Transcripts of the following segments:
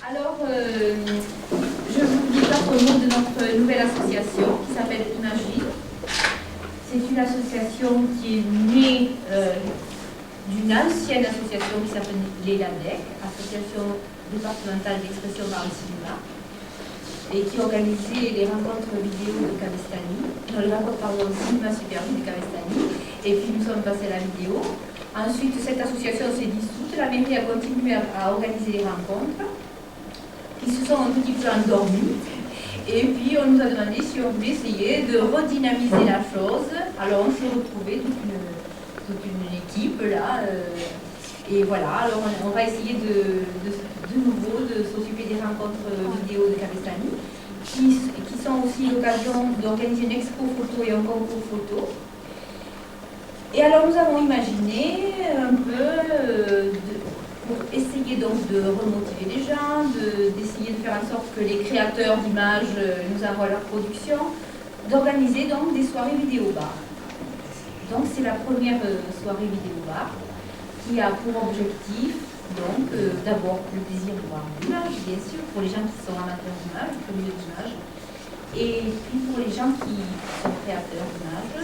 Alors, je vous dis quelques mots de notre nouvelle association qui s'appelle Imagine. C'est une association qui est née d'une ancienne association qui s'appelle l'ELADEC, Association départementale d'expression par le cinéma, et qui organisait les rencontres vidéo de Cavestany, les rencontres cinéma superbe de Cavestany, et puis nous sommes passés à la vidéo. Ensuite, cette association s'est dissoute, la mairie a continué à organiser les rencontres, qui se sont un petit peu endormis. Et puis on nous a demandé si on voulait essayer de redynamiser la chose. Alors on s'est retrouvés toute une équipe là. Et voilà, alors on va essayer de nouveau de s'occuper des rencontres vidéo de Cavestany, qui sont aussi l'occasion d'organiser une expo photo et un concours photo. Et alors nous avons imaginé un peu pour essayer donc de remotiver les gens, d'essayer de faire en sorte que les créateurs d'images nous envoient leur production, d'organiser donc des soirées vidéo-bar. Donc c'est la première soirée vidéo-bar qui a pour objectif donc d'abord le plaisir de voir l'image, bien sûr, pour les gens qui sont amateurs d'image, curieux d'image, et puis pour les gens qui sont créateurs d'images,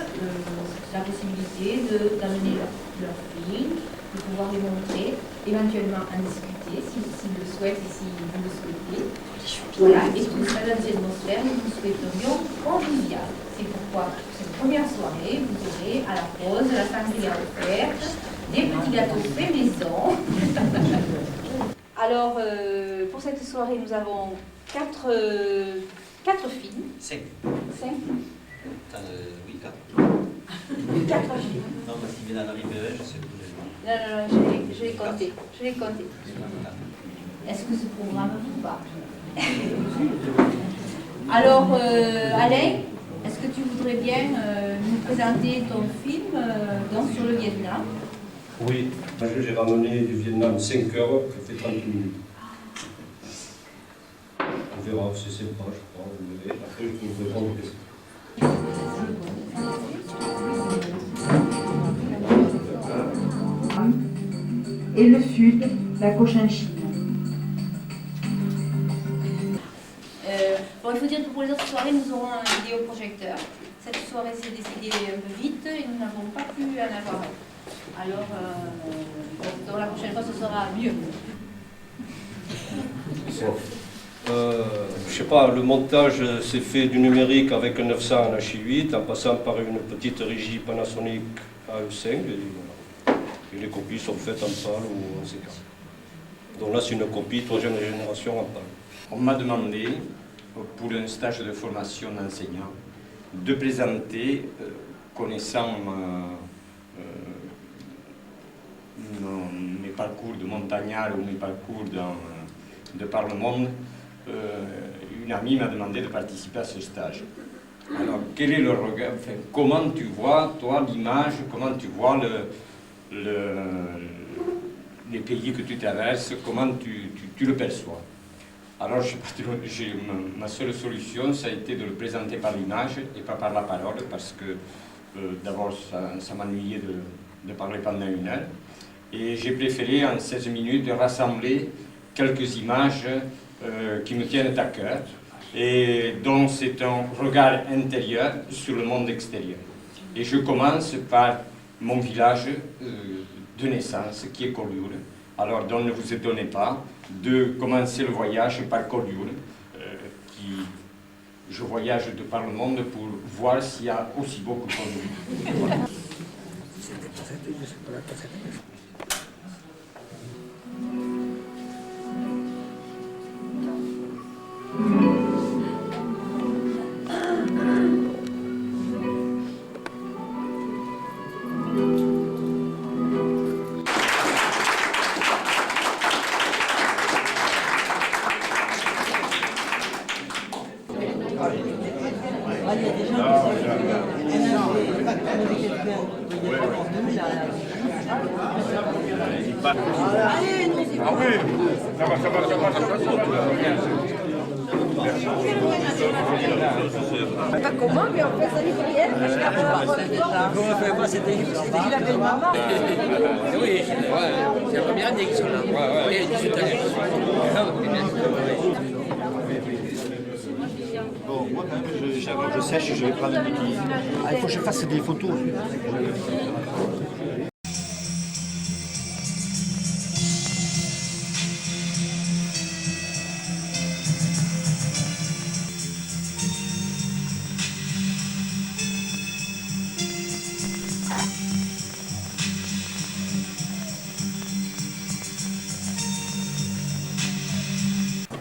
la possibilité d'amener leur film, de pouvoir les montrer, éventuellement en discuter s'ils le souhaitent et si vous le souhaitez. Voilà, et tout ça dans une atmosphère que nous souhaiterions conviviale. C'est pourquoi cette première soirée, vous aurez à la pause la sangria offerte, des petits gâteaux faits maison. Alors, pour cette soirée, nous avons quatre films. Cinq. Oui, 4. 4 films. Non, parce qu'il vient d'en arriver, je sais plus. Non, je l'ai compté. Est-ce que ce programme vous va? Alors, Alain, est-ce que tu voudrais bien nous présenter ton film donc sur le Vietnam? Oui, j'ai ramené du Vietnam 5 heures, qui fait 30 minutes. On verra, c'est sympa, je crois, vous verrez. Après, je vous répondre aux questions. Et le sud, la Cochinchine. Bon, il faut dire que pour les autres soirées, nous aurons un vidéoprojecteur. Cette soirée s'est décidée un peu vite et nous n'avons pas pu en avoir un. Alors, donc la prochaine fois, ce sera mieux. Je sais pas, le montage s'est fait du numérique avec un 900 en H8, en passant par une petite régie Panasonic AE5, et voilà. Et les copies sont faites en PAL ou en C4. Donc là, c'est une copie 3e génération en PAL. On m'a demandé, pour un stage de formation d'enseignant, de présenter, connaissant mes parcours de montagnard ou mes parcours de par le monde, une amie m'a demandé de participer à ce stage. Alors, quel est le regard, enfin, comment tu vois, toi, l'image, comment tu vois les pays que tu traverses, comment tu le perçois? Alors, ma seule solution, ça a été de le présenter par l'image et pas par la parole, parce que d'abord, ça m'ennuyait de parler pendant 1 heure. Et j'ai préféré, en 16 minutes, rassembler quelques images qui me tiennent à cœur, et dont c'est un regard intérieur sur le monde extérieur. Et je commence par mon village de naissance, qui est Collioure. Alors, donc, ne vous étonnez pas de commencer le voyage par Collioure, je voyage de par le monde pour voir s'il y a aussi beau que Collioure. Voilà. Ah oui, ça va. Pas comment, mais on fait ça l'italienne. Parce qu'après la première fois, c'était il avait une maman. Oui, c'est la première année qu'ils sont là. Oui, 18 années. Bon, moi quand même, je sèche, je vais prendre un petit... Ah, il faut que je fasse des photos.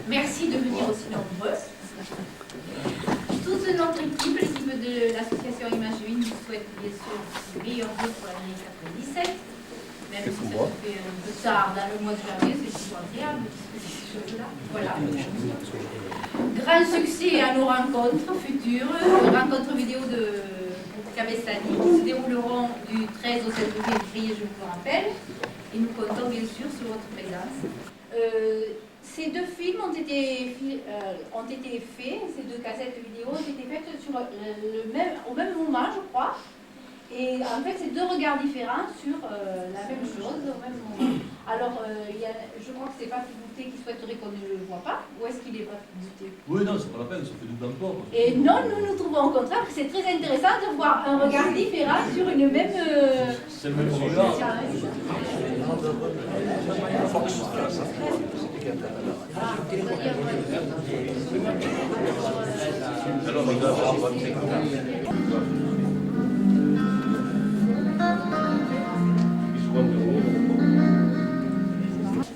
Merci de venir aussi nombreux. Toute notre équipe, l'équipe de l'association Image Une, vous souhaite bien sûr le meilleur vœu pour l'année 97. Même si ça se fait un peu tard dans le mois de janvier, c'est toujours agréable, ces choses-là. Voilà. Grand succès à nos rencontres futures, rencontres vidéo de Cabestany, qui se dérouleront du 13 au 7 février, je vous le rappelle. Et nous comptons bien sûr sur votre présence. Ces deux films ont été faits, ces deux cassettes vidéo ont été faites sur au même moment, je crois. Et en fait, c'est deux regards différents sur la même chose au même moment. Alors, je crois que c'est Patrick Boutet qui souhaiterait qu'on ne le voit pas. Où est-ce qu'il est, Patrick Boutet? Oui, non, c'est pas la peine, ça fait double emploi. Et non, nous trouvons au contraire que c'est très intéressant de voir un regard différent sur une même... C'est le même regard.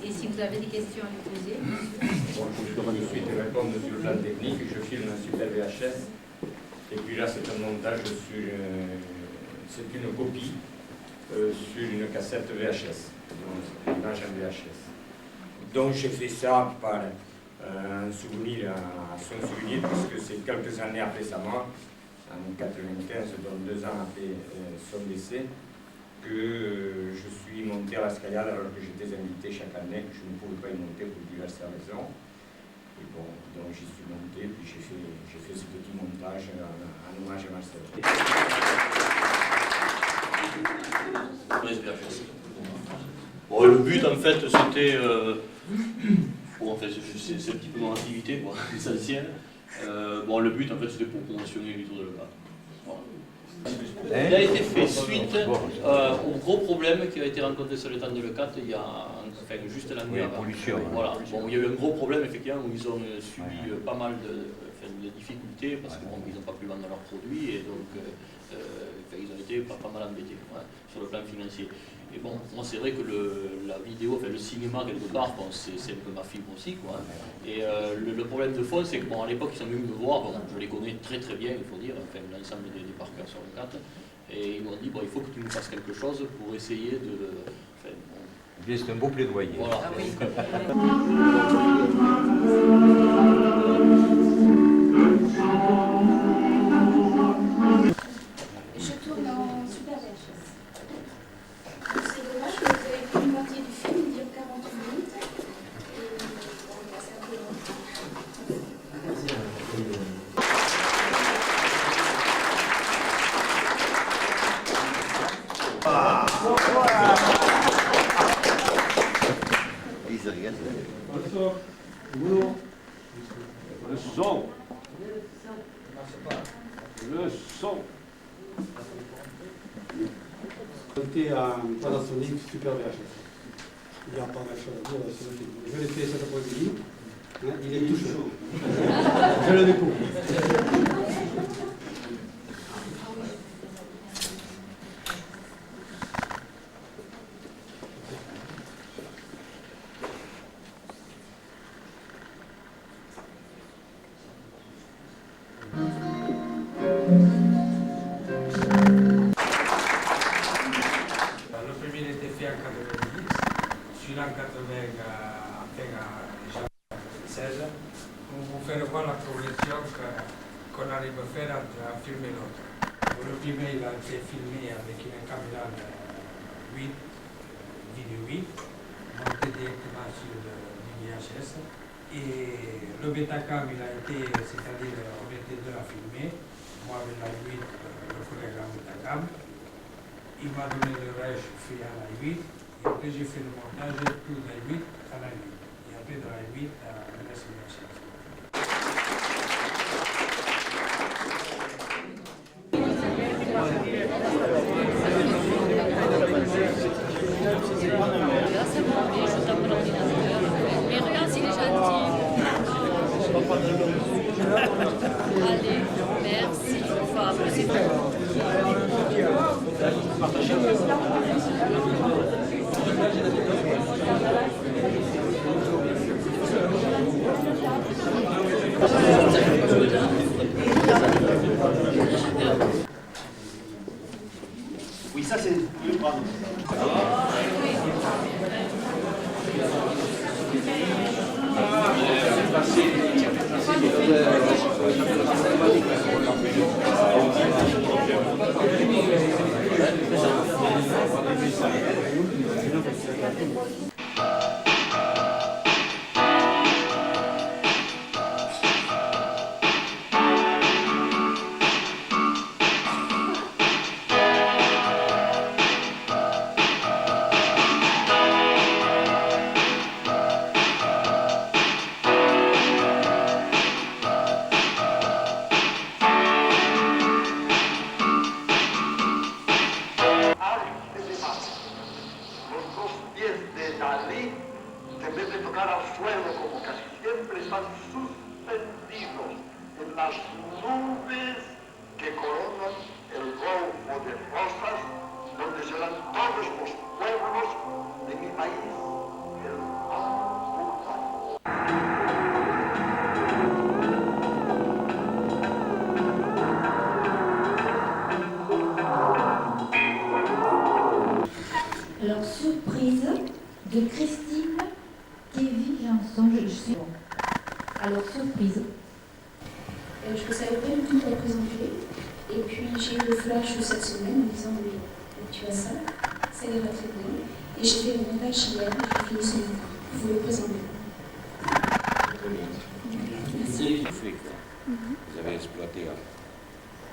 Et si vous avez des questions à lui poser? Bon, je peux tout de suite répondre sur le plan technique. Je filme un super VHS. Et puis là, c'est un montage sur... c'est une copie sur une cassette VHS. Donc, une image en VHS. Donc, j'ai fait ça par un souvenir, à son souvenir, puisque c'est quelques années après sa mort, en 1995, donc 2 ans après son décès, que je suis monté à la Scayade alors que j'étais invité chaque année. Je ne pouvais pas y monter pour diverses raisons. Et bon, donc j'y suis monté, puis j'ai fait ce petit montage en hommage à Marcel. Bon, le but, en fait, c'était... bon, en fait, c'est un petit peu mon activité, quoi, essentielle. Bon, le but, en fait, c'était pour promotionner les Tours de l'Europe. Voilà. Il a été fait suite au gros problème qui a été rencontré sur le temps de l'ECAT il y a, enfin, juste l'année avant. Voilà. Bon, il y a eu un gros problème, effectivement, où ils ont subi pas mal de difficultés parce qu'ils n'ont pas pu vendre leurs produits et donc ils ont été pas mal embêtés sur le plan financier. Et bon, moi c'est vrai que la vidéo, enfin le cinéma quelque part, bon, c'est un peu ma fibre aussi, quoi. Et le problème de fond, c'est que bon, à l'époque ils sont venus me voir, bon, je les connais très très bien, il faut dire, enfin l'ensemble des parkers sur le 4, et ils m'ont dit bon, il faut que tu nous fasses quelque chose pour essayer de... Enfin, bon, c'est un beau plaidoyer. voilà. Ah oui. Je tourne en Super VHS. C'est dommage que vous avez fait une partie du film, il dure 48 minutes. Et bon, il passe un peu longtemps. Le son. Le son. C'était un Panasonic Super VHS. Il n'y a pas grand-chose à dire sur le film. Je l'ai fait cet après-midi. Il est tout chaud. Je le découvre. Le premier était fait en 90, celui-là en 96. On vous fait voir la progression qu'on arrive à faire entre un film et l'autre. Le premier il a été filmé avec une caméra de 8, vidéo 8, monté directement sur le VHS. Et le Betacam, il a été, c'est-à-dire, on était deux à filmer. Moi, avec la 8, le collègue en Betacam. Il m'a donné le rêve, je fais à la 8. Et après, j'ai fait le montage tout de la 8 à la 8. Et après, de la 8 à la simulation. Mais regarde s'il est gentil. Allez, merci. Enfin, après, c'est Oui, ça c'est le bras. que en vez de tocar al suelo como casi siempre están suspendidos en las nubes que coronan el Golfo de Rosas, donde serán todos los pueblos de mi país, el Alors, surprise de Christine Kevin Janson, je suis bon. Alors, surprise. Je ne savais pas du tout la présenter. Et puis j'ai eu le flash cette semaine en disant oui, tu as ça, ça ira très bien. Et j'ai fait le montage hier, j'ai fini ce matin. Il faut le présenter. Merci. Vous avez exploité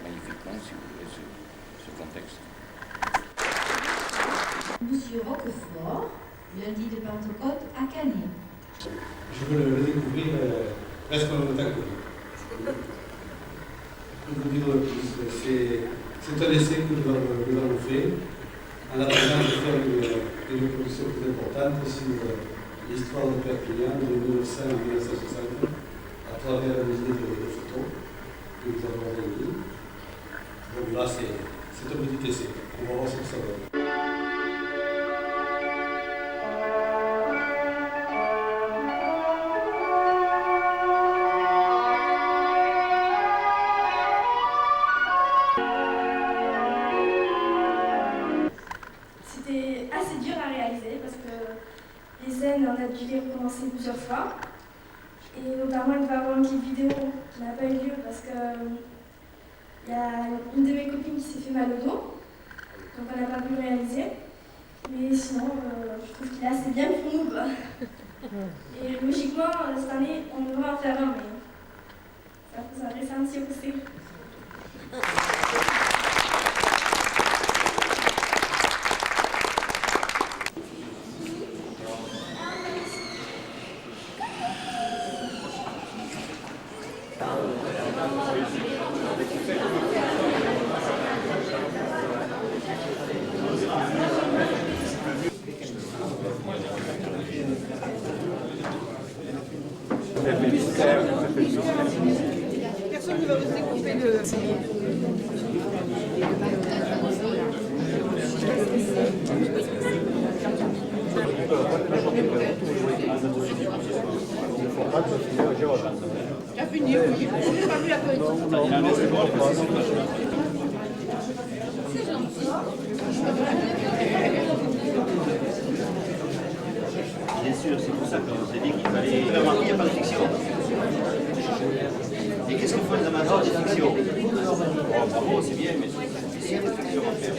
magnifiquement, si vous voulez, ce contexte. Monsieur Roquefort, lundi de Pentecôte à Canet. Je veux le découvrir presque en même temps que vous. Je peux vous dire le plus. C'est un essai que nous avons fait en attendant de faire une reproduction plus importante sur l'histoire de Perpignan de 1900 à 1960 à travers les idées de photos que nous avons réunies. Donc là, c'est un petit essai. On va voir ce que ça donne. C'était assez dur à réaliser parce que les scènes, on a dû les recommencer plusieurs fois. Et notamment, il va y avoir une petite vidéo qui n'a pas eu lieu parce que il y a une de mes copines qui s'est fait mal au dos. Donc on n'a pas pu le réaliser. Mais sinon, je trouve qu'il est assez bien pour nous, quoi. Et logiquement, cette année, on devrait en faire un, mais ça reste un petit aussi. Personne ne va vous découper le... Tu as fini, oui. On n'a pas vu la C'est gentil. Bien sûr, c'est pour ça qu'on s'est dit qu'il fallait faire remarquer, il n'y a pas de fiction. Et qu'est-ce qu'ils font les amateurs de fiction? Bon, bravo, c'est bien, mais c'est difficile de fiction à faire.